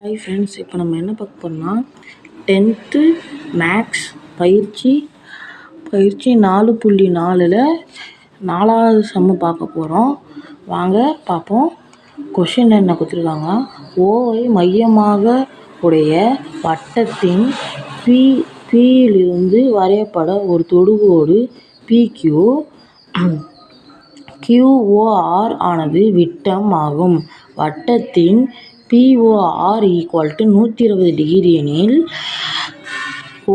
Hi friends, இப்போ நம்ம என்ன பார்க்க போகிறோம்னா 10th மேக்ஸ் பயிற்சி 4.4ல் 4வது சம்மு பார்க்க போகிறோம். வாங்க பார்ப்போம். கொஷின் என்ன கொடுத்துருக்காங்க, ஓவை மையமாக உடைய வட்டத்தின் பியிலிருந்து வரையப்பட ஒரு தொடுகோடு PQ QOR ஆனது விட்டம் ஆகும். வட்டத்தின் POR = 120 டிகிரி எனில்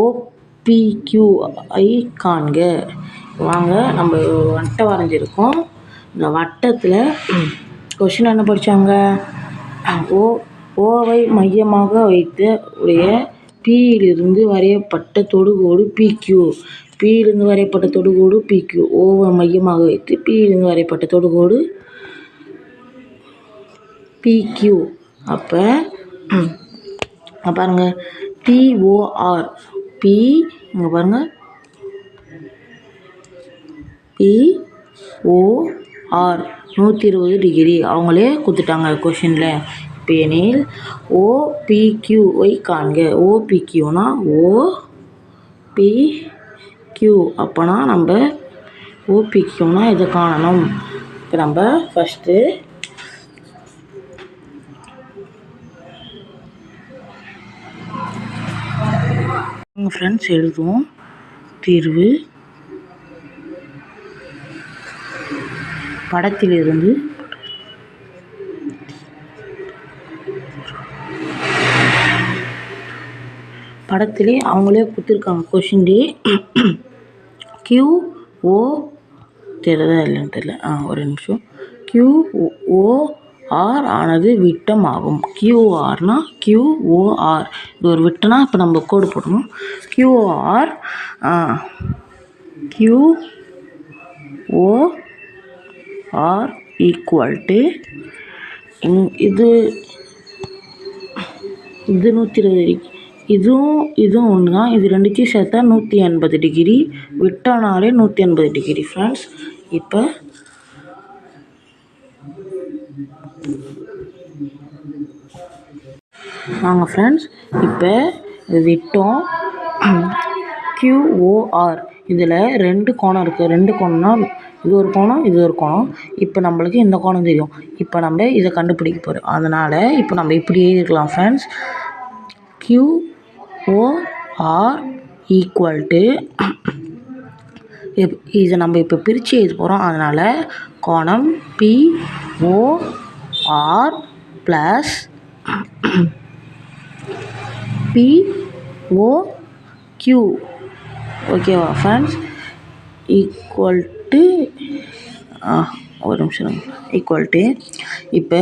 OPQ ஐ காண்க. வாங்க, நம்ம வட்டம் வரைஞ்சிருக்கோம். இந்த வட்டத்தில் கொஷின் என்ன படித்தாங்க, ஓவை மையமாக வைத்து உடைய பியிலிருந்து வரையப்பட்ட தொடுகோடு PQ. பியிலிருந்து வரையப்பட்ட தொடுகோடு PQ. ஓவை மையமாக வைத்து பியிலிருந்து வரையப்பட்ட தொடுகோடு PQ. அப்போ பாருங்கள், POR P இங்கே பாருங்கள், POR 120 டிகிரி அவங்களே கொடுத்துட்டாங்க கொஷினில். இப்போ எனில் OPQ ஐ காண்க. OPQனா OPQ. அப்போனா நம்ம OPQனா இதை காணணும். இப்போ நம்ம ஃபஸ்ட்டு ஃப்ரெண்ட்ஸ் எழுதுவோம். தீர்வு படத்திலிருந்து படத்திலே அவங்களே கொடுத்துருக்காங்க கொஷின்லே. QO தெரியுதா இல்லைன்னு தெரியல, ஒரு நிமிஷம். QOR ஆனது விட்டம் ஆகும். QORனா QOR இது ஒரு விட்டம்னா இப்போ நம்ம கோடு போடணும். QOR = இது 120 இதுவும் ஒன்று தான். இது ரெண்டுத்தையும் சேர்த்தா 180 டிகிரி. விட்டம்னாலே 180 degree friends. இப்போ வாங்க ஃப்ரெண்ட்ஸ், இப்போ விட்டம் QOR இதில் 2 கோணம் இருக்குது. 2 கோணம்னா இது ஒரு கோணம், இது ஒரு கோணம். இப்போ நம்மளுக்கு இந்த கோணம் தெரியும். இப்போ நம்ம இதை கண்டுபிடிக்க போகிறோம். அதனால் இப்போ நம்ம இப்படி எழுதிக்கலாம் ஃப்ரெண்ட்ஸ். QOR = இதை நம்ம இப்போ பிரித்து எழுத போகிறோம். அதனால் கோணம் POR + POQ. ஓகேவா ஃப்ரெண்ட்ஸ்? ஒரு நிமிஷம். இப்போ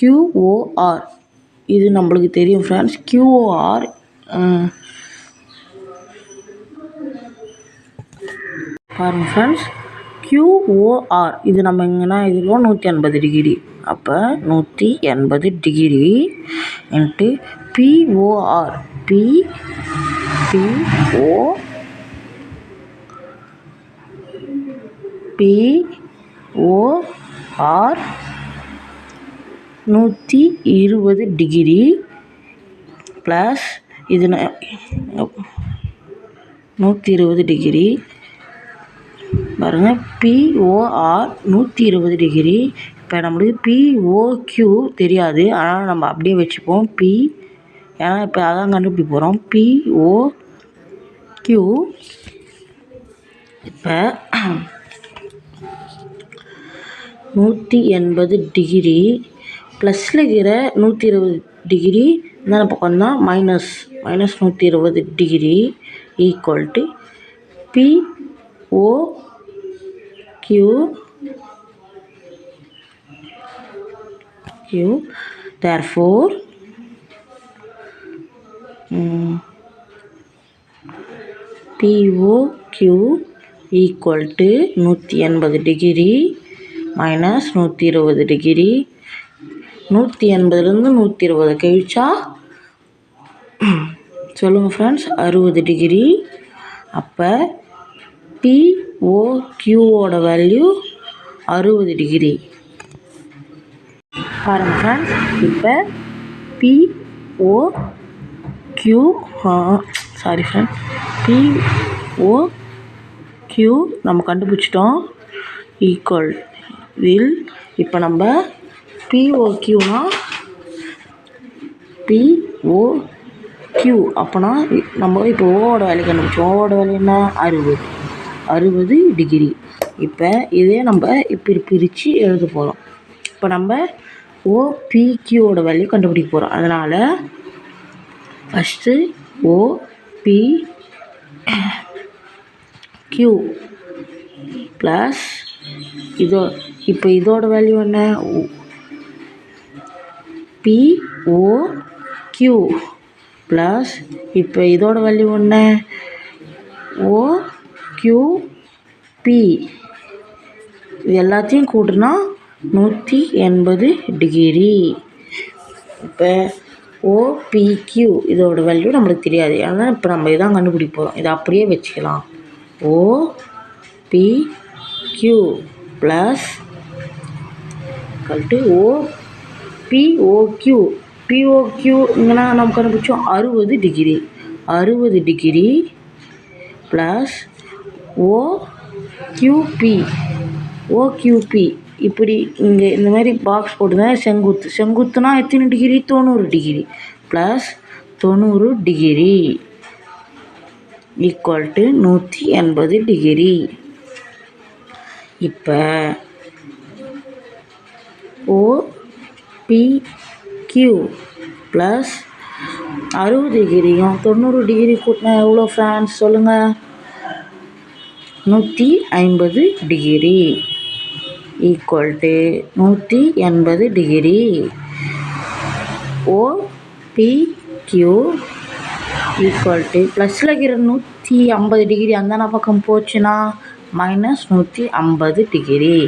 QOR இது நம்மளுக்கு தெரியும் ஃப்ரெண்ட்ஸ். QOR பாருங்கள் ஃப்ரெண்ட்ஸ், QOR இது நம்ம எங்கன்னா இதுவும் 180 டிகிரி. அப்போ 180 degree into POR POR 120 degree plus இது 120 டிகிரி பாருங்கள். POR 120 degree. இப்போ நம்மளுக்கு POQ தெரியாது, அதனால் நம்ம அப்படியே வச்சுப்போம் ஏன்னா இப்போ அதான் கண்டுபிடி போகிறோம். POQ இப்போ 180 டிகிரி ப்ளஸில் இருக்கிற 120 டிகிரி இந்த பக்கம் தான் minus 120 degree = POQ. Therefore POQ = 180 degree minus 120 degree. 180லேருந்து 120 கழிச்சா சொல்லுங்கள் ஃப்ரெண்ட்ஸ், 60 டிகிரி. அப்போ POQவோட வேல்யூ 60 டிகிரி. பாருங்கள் ஃப்ரெண்ட்ஸ், இப்போ O Q sorry friend PO Q நம்ம கண்டுபிடிச்சிட்டோம் ஈக்குவல் வில். இப்போ நம்ம POQனா POQ அப்போனா நம்ம இப்போ ஓவோட வேல்யூ கண்டுபிடிச்சோம். ஓவோட வேல்யூ என்ன 60 டிகிரி. இப்போ இதே நம்ம இப்படி பிரித்து எழுத போகிறோம். இப்போ நம்ம OPQவோட வேல்யூ கண்டுபிடிக்க போகிறோம். அதனால் ஃபஸ்ட்டு OPQ ப்ளஸ் இப்போ இதோட வேல்யூ என்ன POQ ப்ளஸ் இப்போ இதோட வேல்யூ என்ன OQP. இது எல்லாத்தையும் கூட்டினா 180 டிகிரி. இப்போ OPQ இதோட வேல்யூ நம்மளுக்கு தெரியாது. அதனால் இப்போ நம்ம இதான் கண்டுபிடிக்க போகிறோம். இதை அப்படியே வச்சுக்கலாம். OPQ ப்ளஸ் POQ இங்கன்னா நம்ம கண்டுபிடிச்சோம் 60 டிகிரி ப்ளஸ் OQP இப்படி இங்கே இந்த மாதிரி பாக்ஸ் போட்டுதான் செங்குத்துனா எத்தனை degree 90 degree plus 90 degree equal to 180 degree. இப்போ OPQ ப்ளஸ் 60 டிகிரியும் 90 டிகிரி கூட்டினா எவ்வளோ ஃப்ரெண்ட்ஸ் சொல்லுங்கள் 150 degree equal to 180 degree. OPQ equal to ப்ளஸில் இருக்கிற 150 டிகிரி அந்த பக்கம் போச்சுன்னா மைனஸ் 150 டிகிரி.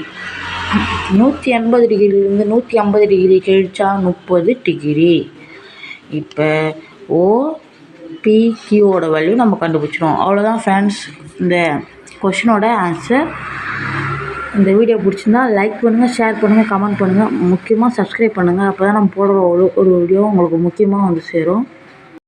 180 டிகிரிலேருந்து 150 டிகிரி கழிச்சா 30 டிகிரி. இப்போ OPQவோட வேல்யூ நம்ம கண்டுபிடிச்சிடும். அவ்வளோதான் ஃப்ரெண்ட்ஸ் இந்த கொஷினோட ஆன்சர். இந்த வீடியோ பிடிச்சிருந்தா லைக் பண்ணுங்கள், ஷேர் பண்ணுங்கள், கமெண்ட் பண்ணுங்கள், முக்கியமாக சப்ஸ்கிரைப் பண்ணுங்கள். அப்போ தான் நம்ம போடுற ஒரு வீடியோ உங்களுக்கு முக்கியமாக வந்து சேரும்.